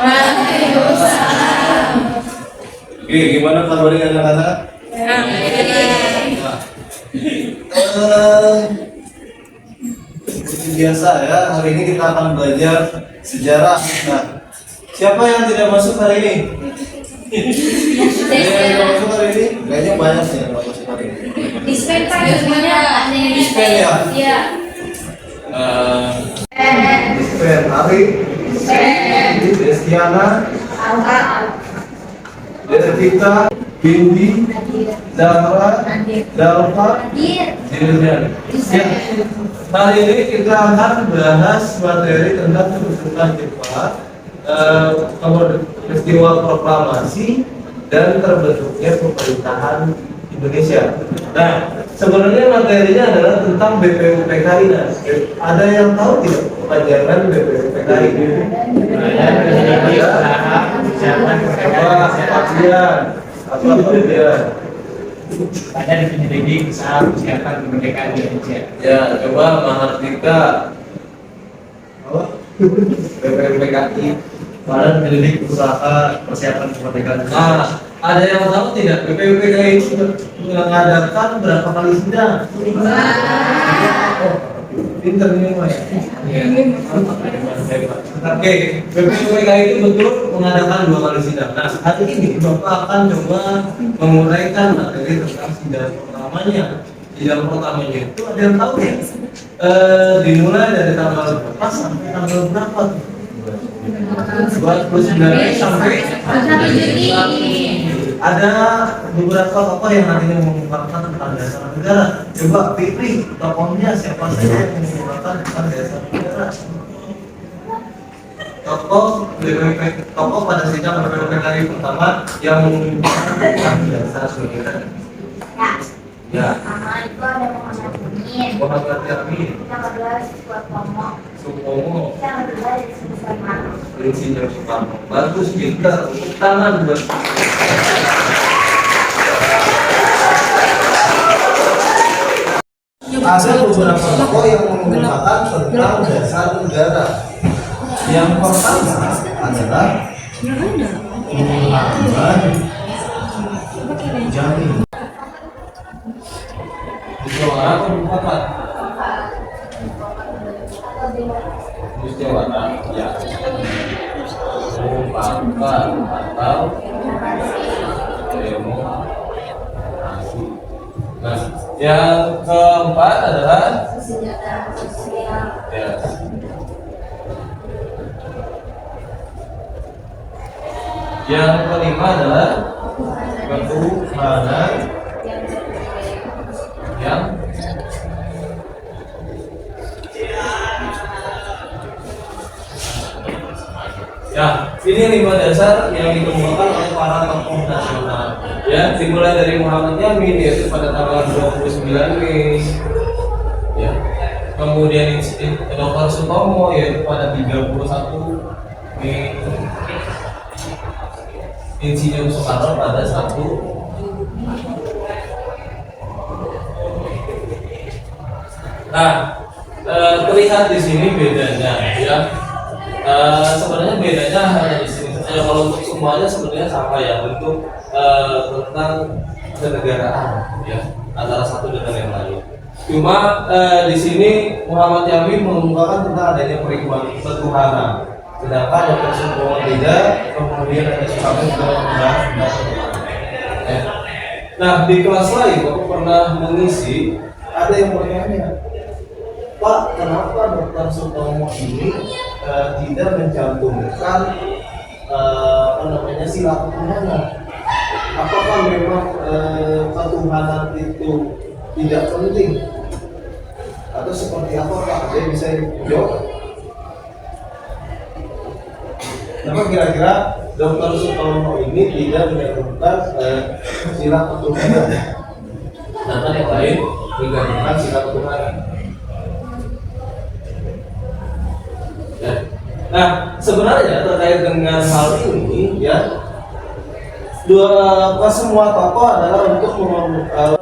Waalaikumsalam. Oke, gimana kabarnya anak-anak? Seperti biasa ya, hari ini kita akan belajar sejarah. Nah, siapa yang tidak masuk hari ini? Ada yang tidak masuk hari ini? Kayaknya banyak sih yang tidak masuk hari ini. Dispen Pak, semuanya ada yang Dispen ya? Iya. Dispen, Ari, Destiana, Devita, Bindi, Zahra, Dalva, Dirjan. Ya. Hari ini kita akan bahas materi tentang kedudukan Jepang, peristiwa proklamasi dan terbentuknya pemerintahan Indonesia. Nah, sebenarnya materinya adalah tentang BPUPKI. Nah, ada yang tahu tidak kepanjangan BPUPKI? Apa bagian? Ada di penyelidik usaha persiapan kemerdekaan Indonesia. Ya, coba Mahardika. Apa? BPUPKI. Badan penyelidik usaha persiapan kemerdekaan Indonesia. Nah, ada yang tahu tidak BPUPKI itu mengadakan berapa kali sidang? Oh, pinter nih Mas. Oke, BPUPKI itu betul mengadakan 2 kali sidang. Nah, hari ini Bapak akan coba menguraikan materi tentang sidang pertamanya. Sidang pertamanya itu ada yang tahu ya? Dimulai dari tanggal berapa sampai tanggal berapa? 29 sampai ada beberapa tokoh yang nantinya mengungkapkan tentang dasar negara. Coba pilih tokohnya siapa saja yang mengungkapkan tentang dasar negara. Tokoh pada sidang BPUPKI pertama yang mengungkapkan tentang dasar negara. Ya. Sama itu ada Muhammad Yamin. Muhammad Yamin. Yang kedua Sutomo. Supomo. Yang kedua Insinyur Soekarno. Insinyur Soekarno. Bagus, pintar. Tepuk tangan buat. Ada beberapa tokoh yang mengungkapkan tentang dasar negara. Yang pertama adalah Muhammad Yamin. Musyawarah apa mufakat? Musyawarah, ya. Mufakat atau demokrasi. Nah, yang keempat adalah ya. Yang kelima adalah ketuhanan yang ya, ini 5 dasar yang dikemukakan oleh para tokoh nasional. Ya, dimulai dari Muhammad Yamin yaitu pada tanggal 29 Mei. Ya. Kemudian Dr. Sutomo yaitu pada 31 Mei. Insinyur Soekarno pada 1 Nah, terlihat di sini bedanya, ya. Sebenarnya bedanya hanya di sini. Kalau untuk semuanya sebenarnya sama ya, untuk tentang kenegaraan, ya, antara satu dengan yang lain. Cuma di sini Muhammad Yamin mengungkapkan tentang adanya ketuhanan, sedangkan Dr. Sutomo tidak, kemudian ada Soekarno juga membahas tentang ketuhanan. Ya. Nah, di kelas lain aku pernah mengisi, ada yang bertanya, Pak, kenapa Dr. Sutomo ini tidak mencantumkan sila ketuhanan? Apakah memang ketuhanan itu tidak penting? Atau seperti apa Pak? Ada yang bisa jawab? Kenapa kira-kira Dr. Sutomo ini tidak mencantumkan sila ketuhanan? Sedangkan yang lain menggabungkan sila ketuhanan. Nah, sebenarnya terkait dengan hal ini, ya, semua tokoh adalah untuk atau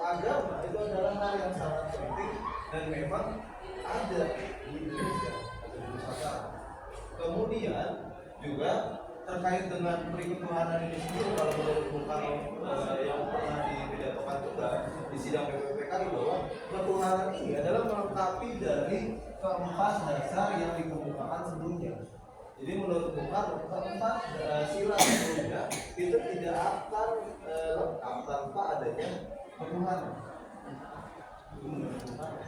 agama itu adalah hal yang sangat penting dan memang ada di Indonesia. Kemudian kemudian juga terkait dengan periketuhanan ini sendiri, kalau menurut Bung Karno yang pernah dipidatokan juga di sidang PPPKI bahwa ketuhanan ini adalah melengkapi dari keempat dasar yang dikemukakan sebelumnya. Jadi menurut Bung Karno keempat sila sebelumnya itu tidak akan lengkap tanpa adanya ketuhanan. Itu menurut Bung Karno.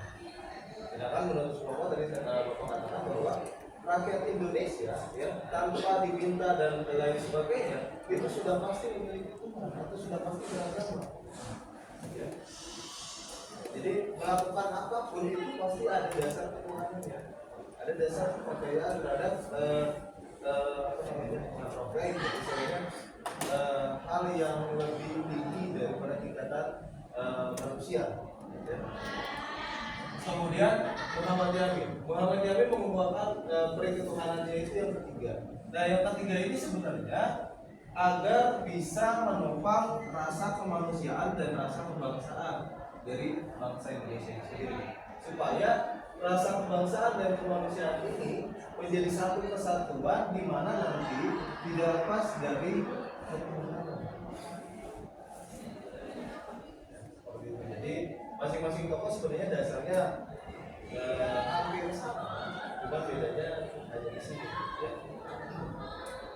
Sedangkan menurut Supomo tadi saya katakan bahwa rakyat Indonesia ya tanpa diminta dan lain sebagainya itu sudah pasti memiliki Tuhan atau sudah pasti beragama. Ya. Jadi melakukan apapun itu pasti ada dasar ketuhanannya, ada dasar kepercayaan terhadap misalnya hal yang lebih tinggi daripada tingkatan manusia. Ya. Kemudian Muhammad Yamin mengemukakan periketuhanannya itu yang ketiga. Nah yang ketiga ini sebenarnya agar bisa menopang rasa kemanusiaan dan rasa kebangsaan dari bangsa Indonesia sendiri, supaya rasa kebangsaan dan kemanusiaan ini menjadi satu kesatuan di mana nanti tidak lepas dari ketuhanan. Jadi masing-masing tokoh sebenarnya dasarnya hampir sama, cuma bedanya hanya di sini. Ya.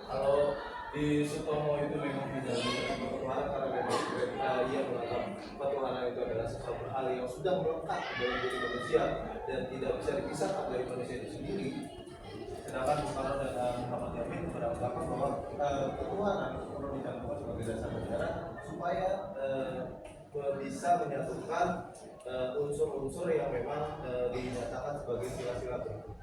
Kalau di Sutomo itu memang tidak bisa ketuhanan karena ia menganggap ketuhanan itu adalah sesuatu hal yang sudah melekat dalam diri manusia dan tidak bisa dipisahkan dari manusia itu sendiri. Sedangkan Soekarno dan Muhammad Yamin beranggapan bahwa ketuhanan perlu dicantumkan sebagai dasar negara supaya bisa menyatukan unsur-unsur yang memang dinyatakan sebagai sila-sila berikut.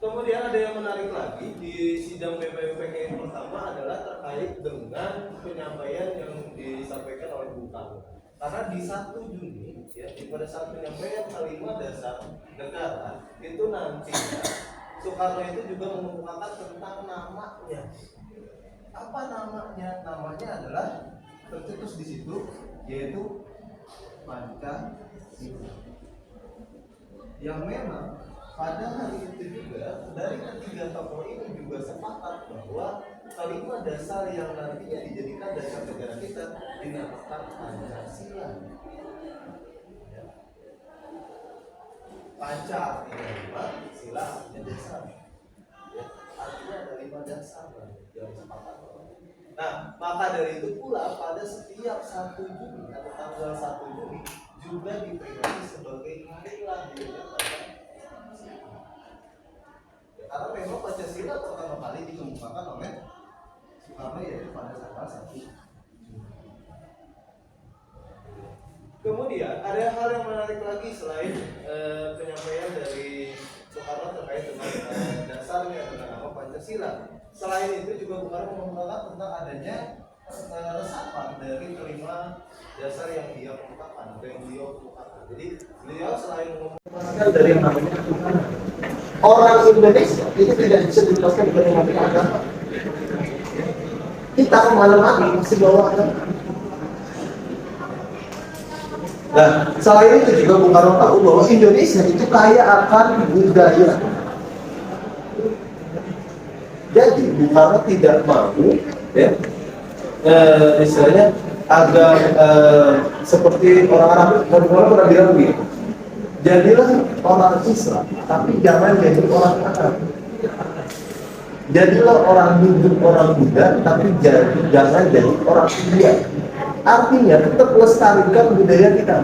Kemudian ada yang menarik lagi di sidang BPUPKI yang pertama adalah terkait dengan penyampaian yang disampaikan oleh Bung Karno. Karena di 1 Juni, ya, pada saat penyampaian kalimat dasar negara itu nantinya Soekarno itu juga mengemukakan tentang namanya. Apa namanya? Namanya adalah tercetus di situ, yaitu Pancasila. Yang memang pada hari itu juga dari ketiga tokoh ini juga sepakat bahwa kalimat dasar yang nantinya dijadikan dasar negara kita dinamakan Pancasila. Ya. Panca artinya 5, sila artinya dasar. Ya. Artinya ada 5 dasar yang sepakat. Nah, maka dari itu pula pada setiap 1 Juni atau tanggal 1 Juni juga diperingati sebagai hari lahirnya Pancasila. Karena memang Pancasila pertama kali dikemukakan oleh Soekarno yaitu pada tanggal 1 Juni. Kemudian ada hal yang menarik lagi selain penyampaian dari Soekarno terkait dengan dasarnya dengan nama Pancasila. Selain itu juga Bung Karno mengemukakan tentang adanya resapan dari kelima dasar yang dia kemukakan atau yang beliau kemukakan. Jadi beliau selain mengemukakan dari yang namanya orang Indonesia itu tidak bisa dilepaskan dari namanya agama. Kita kemana-mana masih bawa agama. Nah, selain itu juga Bung Karno tahu bahwa Indonesia itu kaya akan budaya. Jadi Bung Karno tidak mau, ya, istilahnya agar seperti orang Arab. Bung Karno pernah bilang begini, jadilah orang Islam, tapi jangan jadi orang Arab. Jadilah orang Hindu, orang Buddha, tapi jangan jadi orang India. Artinya tetap lestarikan budaya kita.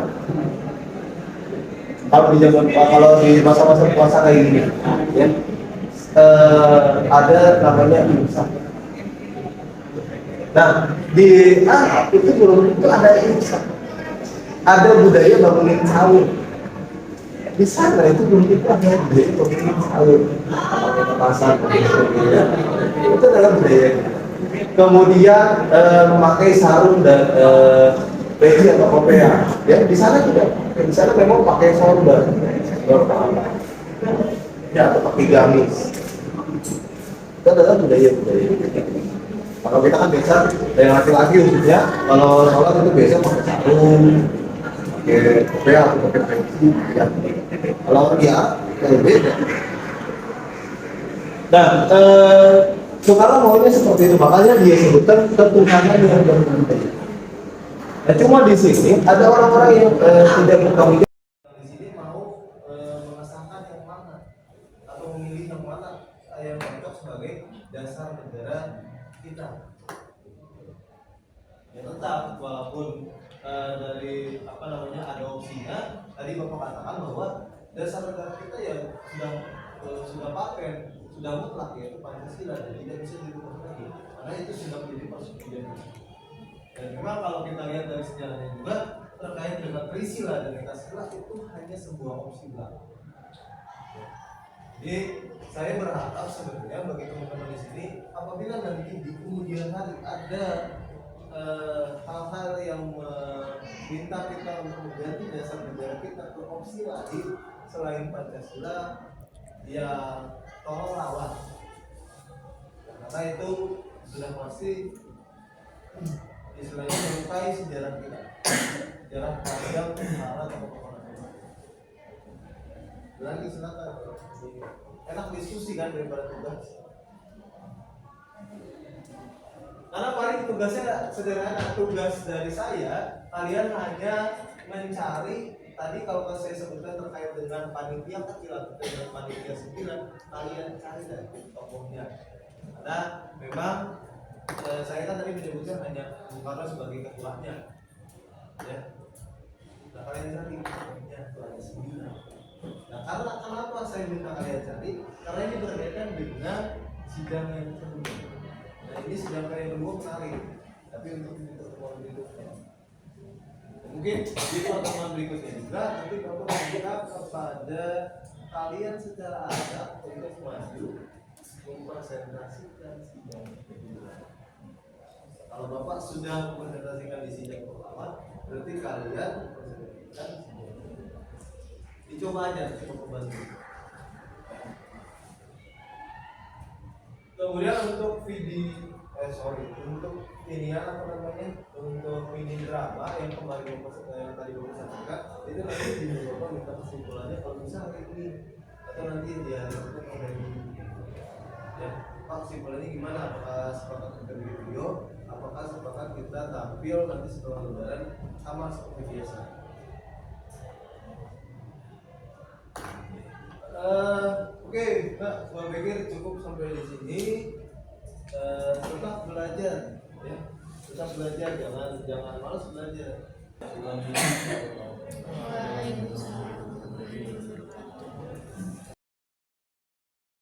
Kalau di masa-masa puasa kayak gini, ya, ada namanya imsak. Nah, di Arab itu belum tentu ada imsak. Ada budaya bangunin sahur. Di sana itu belum tentu ada budaya bangunin sahur. Pakai petasan, itu adalah budaya. Kemudian memakai sarung dan peci atau kopea. Ya, di sana tidak. Di sana memang pakai sorban, ya, atau pakai gamis. Itu adalah budaya-budaya. Kalau kita kan biasa, yang laki-laki khususnya, kalau sholat itu biasa pakai sarung, pakai kopea atau pakai peci. Ya. Kalau dia kayak beda. Nah, Soekarno maunya seperti itu, makanya dia sebutkan ketuhanan yang berbentuk. Nah, cuma di sini ada orang-orang yang tidak bertanggung jawab. Di sini mau mengesahkan yang mana atau memilih yang mana yang cocok sebagai dasar negara kita. Ya tetap walaupun dari apa namanya ada opsinya, tadi Bapak katakan bahwa dasar negara kita ya sudah paten, sudah mutlak yaitu Pancasila, dan tidak bisa dirubah lagi karena itu sudah menjadi persetujuan. Dan memang kalau kita lihat dari sejarahnya juga terkait dengan Trisila dan Ekasila itu hanya sebuah opsi belakang. Jadi saya berharap sebenarnya bagi teman-teman di sini apabila nanti di kemudian hari ada hal-hal yang meminta kita untuk mengganti dasar negara kita ke opsi lain selain Pancasila, ya tolong lawan, karena itu sudah pasti istilahnya melukai sejarah kita, sejarah panjang para tokoh-tokoh nasional. Lagi silakan, enak diskusi kan daripada tugas. Karena paling tugasnya sederhana, tugas dari saya kalian hanya mencari tadi kalau saya sebutkan terkait dengan panitia kecil atau dengan panitia 9, kalian cari dari tokohnya. Karena memang saya kan tadi menyebutkan hanya Bung Karno sebagai ketuanya, ya. Nah kalian cari tokohnya itu ada 9. Nah karena kenapa saya minta kalian cari? Karena ini berkaitan dengan sidang yang kedua. Nah ini sidang yang kedua menarik, tapi untuk pertemuan berikutnya. Mungkin di pertemuan berikutnya juga nanti Bapak meminta kepada kalian secara acak untuk maju mempresentasikan sidang kedua. Kalau Bapak sudah mempresentasikan di sidang pertama, berarti kalian mempresentasikan sidang kedua. Dicoba aja, coba membantu. Kemudian untuk untuk ini apa namanya, untuk mini drama yang kemarin yang tadi Bapak sampaikan, itu nanti di Bapak minta kesimpulannya kalau bisa hari ini atau nanti di hari itu hari ini. Ya, Pak kesimpulannya gimana? Apakah sepakat kita bikin video? Apakah sepakat kita tampil nanti setelah lebaran sama seperti biasa? Oke, Mbak, saya pikir cukup sampai di sini. Tetap belajar, ya. Tetap belajar, jangan malas belajar. Waalaikumsalam.